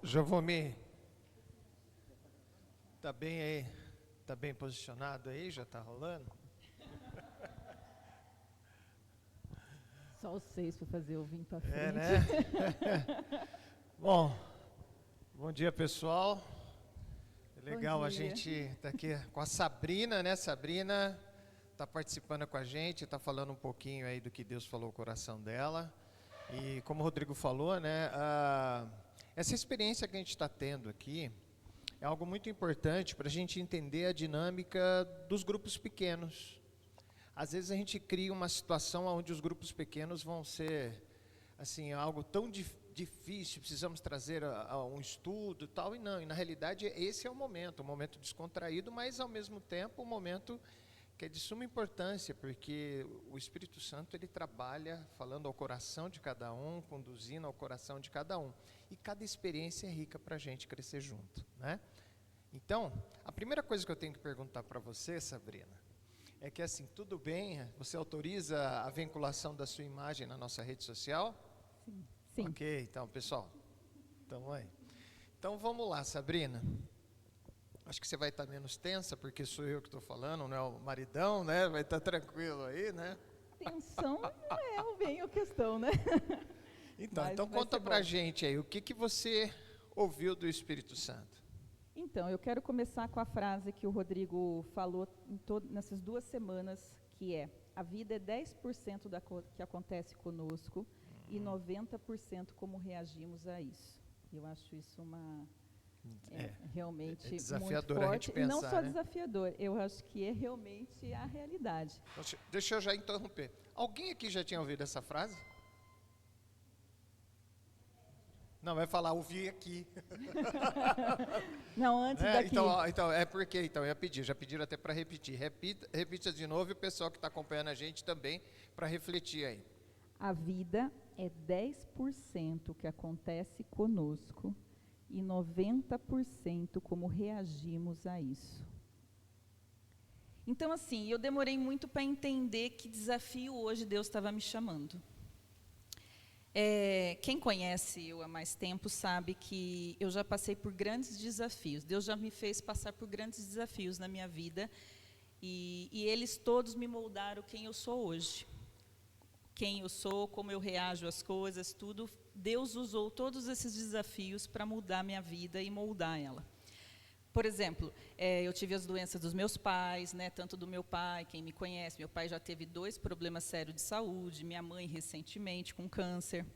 Jovomir, tá bem aí? Tá bem posicionado aí? Já tá rolando? Só os 6 para fazer eu vir para frente. Né? Bom dia, pessoal. É legal a gente estar aqui com a Sabrina, né? Sabrina está participando com a gente, está falando um pouquinho aí do que Deus falou no coração dela. E como o Rodrigo falou, né? Essa experiência que a gente está tendo aqui é algo muito importante para a gente entender a dinâmica dos grupos pequenos. Às vezes a gente cria uma situação onde os grupos pequenos vão ser assim, algo tão difícil, precisamos trazer um estudo e tal, e não, e na realidade esse é o momento, um momento descontraído, mas ao mesmo tempo um momento que é de suma importância, porque o Espírito Santo ele trabalha falando ao coração de cada um, conduzindo ao coração de cada um, e cada experiência é rica para a gente crescer junto, né? Então, a primeira coisa que eu tenho que perguntar para você, Sabrina, é que assim, tudo bem, você autoriza a vinculação da sua imagem na nossa rede social? Sim. Ok, então, pessoal, então vamos lá, Sabrina. Acho que você vai estar menos tensa, porque sou eu que estou falando, não é o maridão, né? Vai estar tranquilo aí, né? Tensão não é bem a questão, né? Então conta pra gente aí, o que você ouviu do Espírito Santo? Então, eu quero começar com a frase que o Rodrigo falou nessas 2 semanas, que é: a vida é 10% que acontece conosco e 90% como reagimos a isso. Eu acho isso realmente desafiador muito a forte. gente pensar, e não só né? desafiador, eu acho que é realmente a realidade. Deixa eu já interromper. Alguém aqui já tinha ouvido essa frase? Não, vai falar, ouvi aqui. Não, antes daqui. Então, é porque, eu ia pedir, já pediram até para repetir. Repita de novo e o pessoal que está acompanhando a gente também, para refletir aí. A vida é 10% que acontece conosco e 90% como reagimos a isso. Então, assim, eu demorei muito para entender que desafio hoje Deus estava me chamando. Quem conhece eu há mais tempo sabe que eu já passei por grandes desafios. Deus já me fez passar por grandes desafios na minha vida e eles todos me moldaram quem eu sou hoje. Quem eu sou, como eu reajo às coisas, tudo. Deus usou todos esses desafios para mudar minha vida e moldar ela. Por exemplo, eu tive as doenças dos meus pais, né, tanto do meu pai, quem me conhece, meu pai já teve 2 problemas sérios de saúde, minha mãe recentemente com câncer.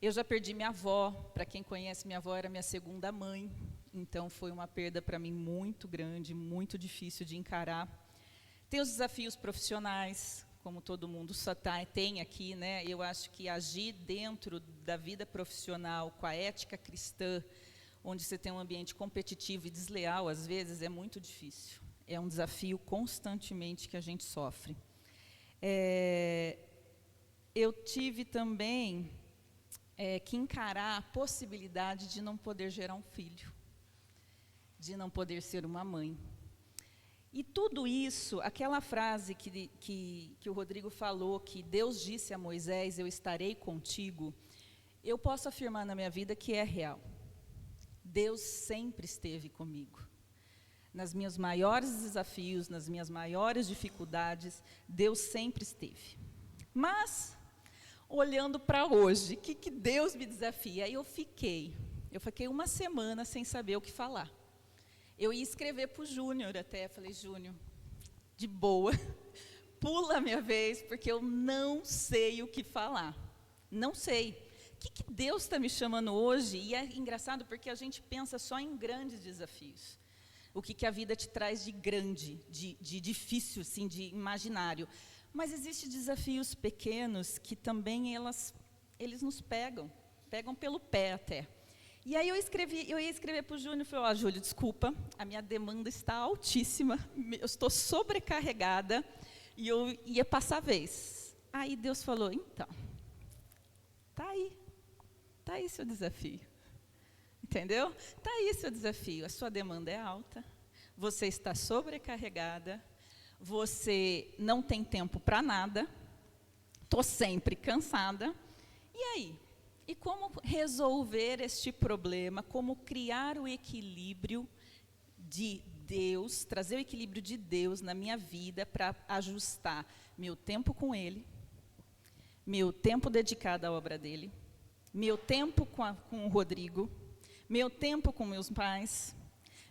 Eu já perdi minha avó, para quem conhece, minha avó era minha segunda mãe, então foi uma perda para mim muito grande, muito difícil de encarar. Tem os desafios profissionais, como todo mundo tem aqui, né? Eu acho que agir dentro da vida profissional, com a ética cristã, onde você tem um ambiente competitivo e desleal, às vezes, é muito difícil. É um desafio constantemente que a gente sofre. Eu tive também que encarar a possibilidade de não poder gerar um filho, de não poder ser uma mãe. E tudo isso, aquela frase que o Rodrigo falou, que Deus disse a Moisés, eu estarei contigo, eu posso afirmar na minha vida que é real. Deus sempre esteve comigo. Nas meus maiores desafios, nas minhas maiores dificuldades, Deus sempre esteve. Mas, olhando para hoje, o que Deus me desafia? Aí eu fiquei 1 semana sem saber o que falar. Eu ia escrever para o Júnior até, falei, Júnior, de boa, pula a minha vez, porque eu não sei o que falar. Não sei. O que Deus está me chamando hoje? E é engraçado porque a gente pensa só em grandes desafios. O que a vida te traz de grande, de difícil, assim, de imaginário. Mas existem desafios pequenos que também eles nos pegam pelo pé até. E aí eu ia escrever para o Júnior e falei, Júlio, desculpa, a minha demanda está altíssima, eu estou sobrecarregada e eu ia passar a vez. Aí Deus falou, então, tá aí seu desafio. Entendeu? Tá aí seu desafio, a sua demanda é alta, você está sobrecarregada, você não tem tempo para nada, estou sempre cansada, e aí? E como resolver este problema, como criar o equilíbrio de Deus, trazer o equilíbrio de Deus na minha vida para ajustar meu tempo com Ele, meu tempo dedicado à obra dEle, meu tempo com o Rodrigo, meu tempo com meus pais,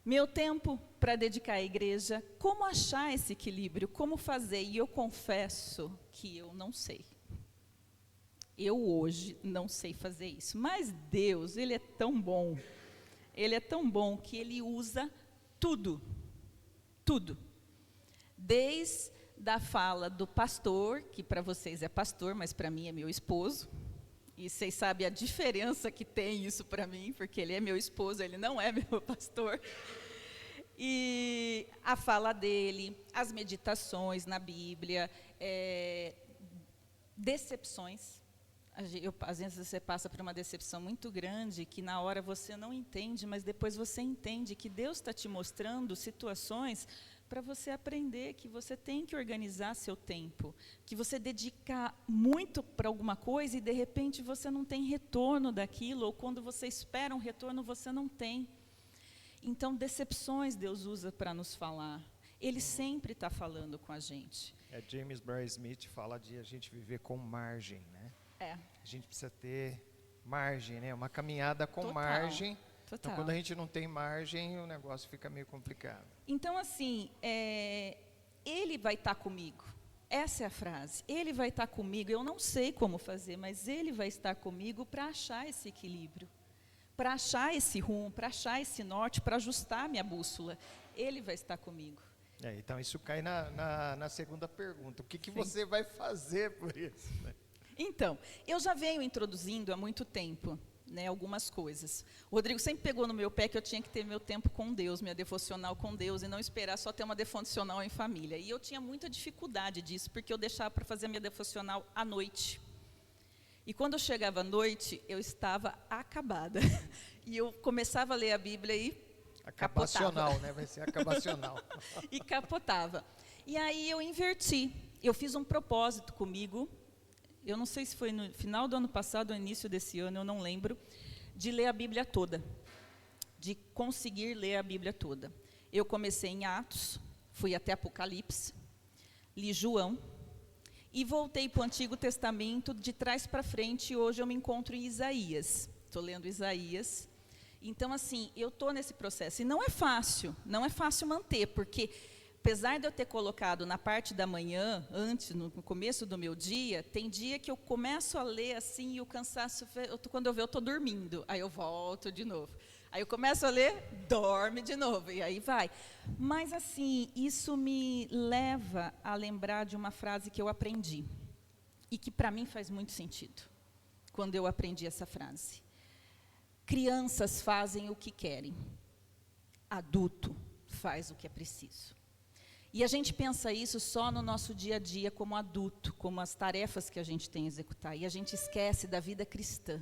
meu tempo para dedicar à igreja. Como achar esse equilíbrio, como fazer? E eu confesso que eu não sei. Eu hoje não sei fazer isso, mas Deus, Ele é tão bom que Ele usa tudo, tudo. Desde a fala do pastor, que para vocês é pastor, mas para mim é meu esposo, e vocês sabem a diferença que tem isso para mim, porque ele é meu esposo, ele não é meu pastor. E a fala dele, as meditações na Bíblia, decepções. Às vezes você passa por uma decepção muito grande, que na hora você não entende, mas depois você entende que Deus está te mostrando situações para você aprender que você tem que organizar seu tempo, que você dedicar muito para alguma coisa e de repente você não tem retorno daquilo, ou quando você espera um retorno você não tem. Então, decepções Deus usa para nos falar. Ele sempre está falando com a gente. James Bryan Smith fala de a gente viver com margem, né? A gente precisa ter margem, né? Uma caminhada com margem. Total. Então, quando a gente não tem margem, o negócio fica meio complicado. Então, assim, Ele vai estar comigo. Essa é a frase. Ele vai estar comigo. Eu não sei como fazer, mas Ele vai estar comigo para achar esse equilíbrio, para achar esse rumo, para achar esse norte, para ajustar a minha bússola. Ele vai estar comigo. Então, isso cai na segunda pergunta. O que você vai fazer por isso, né? Então, eu já venho introduzindo há muito tempo, né, algumas coisas. O Rodrigo sempre pegou no meu pé que eu tinha que ter meu tempo com Deus, minha devocional com Deus, e não esperar só ter uma devocional em família. E eu tinha muita dificuldade disso, porque eu deixava para fazer a minha devocional à noite. E quando eu chegava à noite, eu estava acabada. E eu começava a ler a Bíblia e acabacional, né? Vai ser acabacional. E capotava. E aí eu inverti. Eu fiz um propósito comigo. Eu não sei se foi no final do ano passado ou início desse ano, eu não lembro, de ler a Bíblia toda, de conseguir ler a Bíblia toda. Eu comecei em Atos, fui até Apocalipse, li João, e voltei para o Antigo Testamento de trás para frente, e hoje eu me encontro em Isaías. Estou lendo Isaías. Então, assim, eu estou nesse processo, e não é fácil manter, porque apesar de eu ter colocado na parte da manhã, antes, no começo do meu dia, tem dia que eu começo a ler assim e o cansaço, quando eu vejo, eu estou dormindo, aí eu volto de novo. Aí eu começo a ler, dorme de novo, e aí vai. Mas assim, isso me leva a lembrar de uma frase que eu aprendi, e que para mim faz muito sentido, quando eu aprendi essa frase. Crianças fazem o que querem, adulto faz o que é preciso. E a gente pensa isso só no nosso dia a dia como adulto, como as tarefas que a gente tem a executar, e a gente esquece da vida cristã.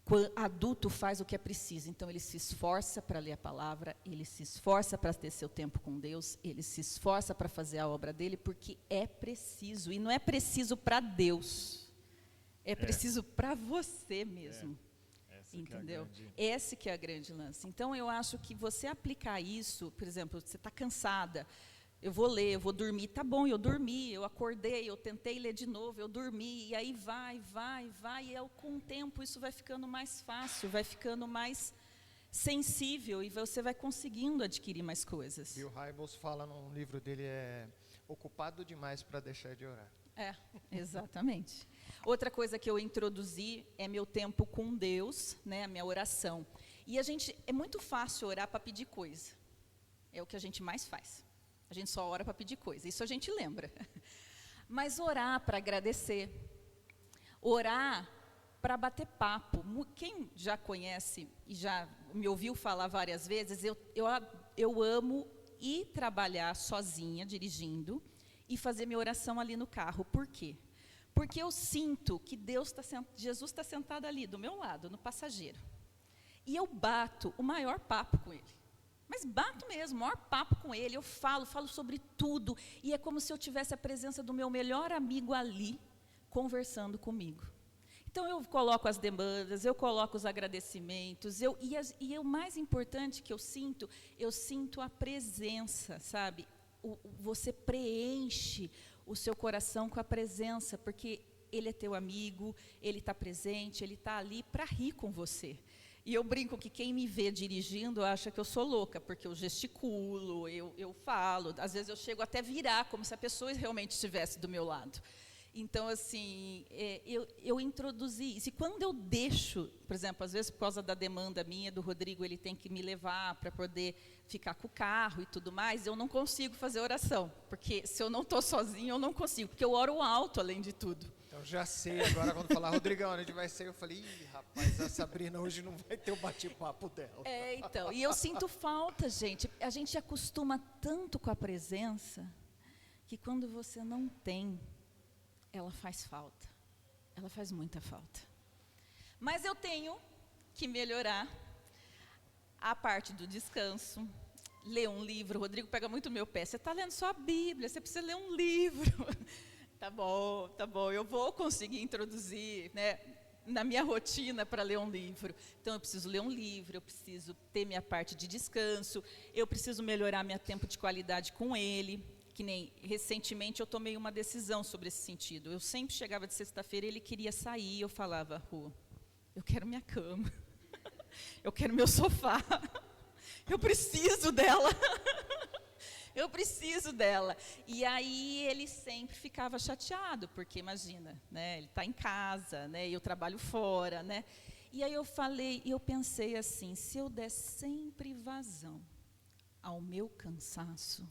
Quando adulto faz o que é preciso, então ele se esforça para ler a palavra, ele se esforça para ter seu tempo com Deus, ele se esforça para fazer a obra dele, porque é preciso, e não é preciso para Deus, é preciso para você mesmo. Entendeu? Esse que é a grande lance. Então, eu acho que você aplicar isso, por exemplo, você está cansada, eu vou ler, eu vou dormir, tá bom, eu dormi, eu acordei, eu tentei ler de novo, eu dormi, e aí vai, e com o tempo isso vai ficando mais fácil, vai ficando mais sensível, e você vai conseguindo adquirir mais coisas. Bill Hybels fala num livro dele, ocupado demais para deixar de orar. Exatamente. Outra coisa que eu introduzi é meu tempo com Deus, né, a minha oração. E é muito fácil orar para pedir coisa. É o que a gente mais faz. A gente só ora para pedir coisa, isso a gente lembra. Mas orar para agradecer, orar para bater papo. Quem já conhece e já me ouviu falar várias vezes, eu amo ir trabalhar sozinha, dirigindo, e fazer minha oração ali no carro. Por quê? Porque eu sinto que Jesus está sentado ali, do meu lado, no passageiro. E eu bato o maior papo com Ele. Mas bato mesmo, o maior papo com Ele. Eu falo sobre tudo. E é como se eu tivesse a presença do meu melhor amigo ali, conversando comigo. Então eu coloco as demandas, eu coloco os agradecimentos, e o mais importante que eu sinto a presença, sabe? Você preenche o seu coração com a presença, porque ele é teu amigo, ele está presente, ele está ali para rir com você. E eu brinco que quem me vê dirigindo acha que eu sou louca, porque eu gesticulo, eu falo, às vezes eu chego até virar, como se a pessoa realmente estivesse do meu lado. Então, assim, eu introduzi isso. E quando eu deixo, por exemplo, às vezes por causa da demanda minha, do Rodrigo, ele tem que me levar para poder ficar com o carro e tudo mais, eu não consigo fazer oração. Porque se eu não estou sozinha, eu não consigo. Porque eu oro alto, além de tudo. Eu já sei, agora quando falar, Rodrigão, a gente vai ser, eu falei, rapaz, a Sabrina hoje não vai ter o bate-papo dela. Então, e eu sinto falta, gente. A gente acostuma tanto com a presença, que quando você não tem, ela faz falta, ela faz muita falta. Mas eu tenho que melhorar a parte do descanso, ler um livro. O Rodrigo pega muito meu pé, você está lendo só a Bíblia, você precisa ler um livro. Tá bom, eu vou conseguir introduzir, né, na minha rotina para ler um livro. Então eu preciso ler um livro, eu preciso ter minha parte de descanso, eu preciso melhorar meu tempo de qualidade com ele. Que nem recentemente eu tomei uma decisão sobre esse sentido. Eu sempre chegava de sexta-feira e ele queria sair, eu falava, Rô, eu quero minha cama, eu quero meu sofá, eu preciso dela, eu preciso dela. E aí ele sempre ficava chateado, porque imagina, né, ele está em casa, né, e eu trabalho fora, né. E aí eu pensei assim, se eu der sempre vazão ao meu cansaço,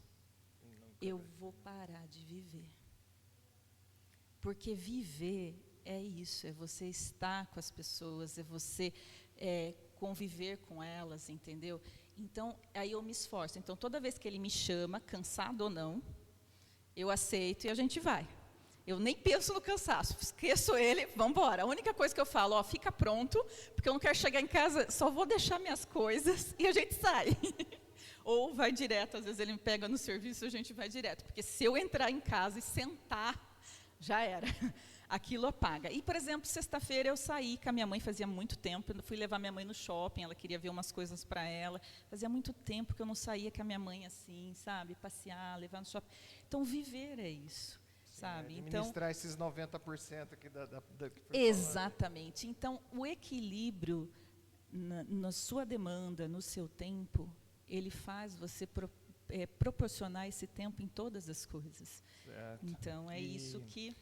eu vou parar de viver. Porque viver é isso, é você estar com as pessoas, é você conviver com elas, entendeu? Então, aí eu me esforço. Então, toda vez que ele me chama, cansado ou não, eu aceito e a gente vai. Eu nem penso no cansaço, esqueço ele, vamos embora. A única coisa que eu falo, fica pronto, porque eu não quero chegar em casa, só vou deixar minhas coisas e a gente sai. Ou vai direto, às vezes ele me pega no serviço, a gente vai direto. Porque se eu entrar em casa e sentar, já era. Aquilo apaga. E, por exemplo, sexta-feira eu saí com a minha mãe, fazia muito tempo, eu fui levar minha mãe no shopping, ela queria ver umas coisas para ela. Fazia muito tempo que eu não saía com a minha mãe assim, sabe? Passear, levar no shopping. Então, viver é isso, sabe? Administrar esses 90% aqui que foi exatamente. Falado. Então, o equilíbrio na sua demanda, no seu tempo, ele faz você proporcionar esse tempo em todas as coisas. Certo. Então, é isso que...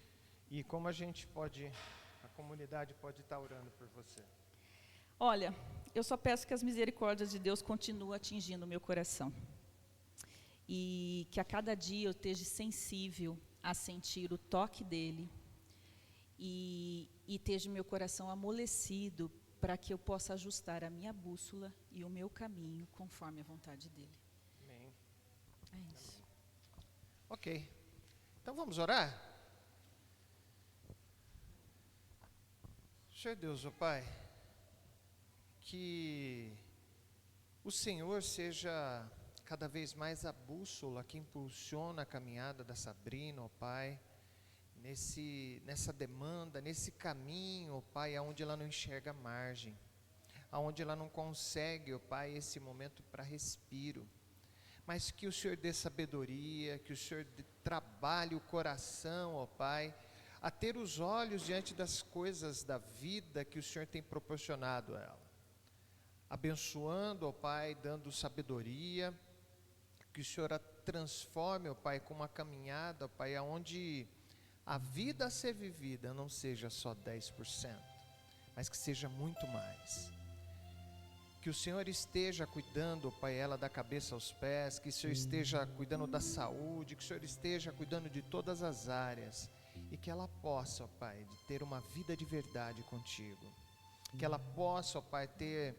E como a comunidade pode estar orando por você? Olha, eu só peço que as misericórdias de Deus continuem atingindo o meu coração. E que a cada dia eu esteja sensível a sentir o toque dEle. E esteja meu coração amolecido para que eu possa ajustar a minha bússola e o meu caminho conforme a vontade dEle. Amém. É isso. Ok. Então vamos orar? Senhor Deus, ó Pai, que o Senhor seja cada vez mais a bússola que impulsiona a caminhada da Sabrina, ó Pai, nessa demanda, nesse caminho, ó Pai, aonde ela não enxerga margem, aonde ela não consegue, ó Pai, esse momento para respiro, mas que o Senhor dê sabedoria, que o Senhor trabalhe o coração, ó Pai, a ter os olhos diante das coisas da vida que o Senhor tem proporcionado a ela, abençoando, ó Pai, dando sabedoria, que o Senhor a transforme, ó Pai, com uma caminhada, ó Pai, aonde a vida a ser vivida não seja só 10%, mas que seja muito mais. Que o Senhor esteja cuidando, ó Pai, ela da cabeça aos pés, que o Senhor esteja cuidando da saúde, que o Senhor esteja cuidando de todas as áreas, e que ela possa, ó Pai, ter uma vida de verdade contigo, que ela possa, ó Pai, ter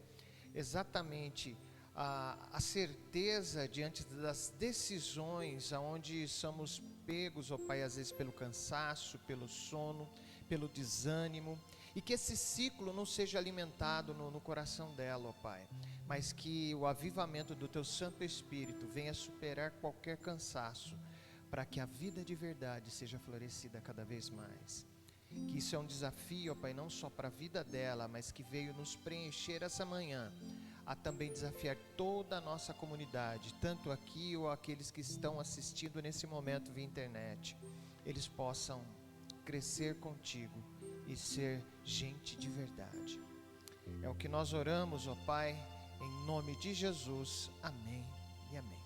exatamente a certeza diante das decisões, aonde somos pegos, ó Pai, às vezes pelo cansaço, pelo sono, pelo desânimo, e que esse ciclo não seja alimentado no coração dela, ó Pai, mas que o avivamento do Teu Santo Espírito venha superar qualquer cansaço, para que a vida de verdade seja florescida cada vez mais. que isso é um desafio, ó Pai, não só para a vida dela, mas que veio nos preencher essa manhã, a também desafiar toda a nossa comunidade, tanto aqui ou aqueles que estão assistindo nesse momento via internet, eles possam crescer contigo e ser gente de verdade. É o que nós oramos, ó Pai, em nome de Jesus. Amém e amém.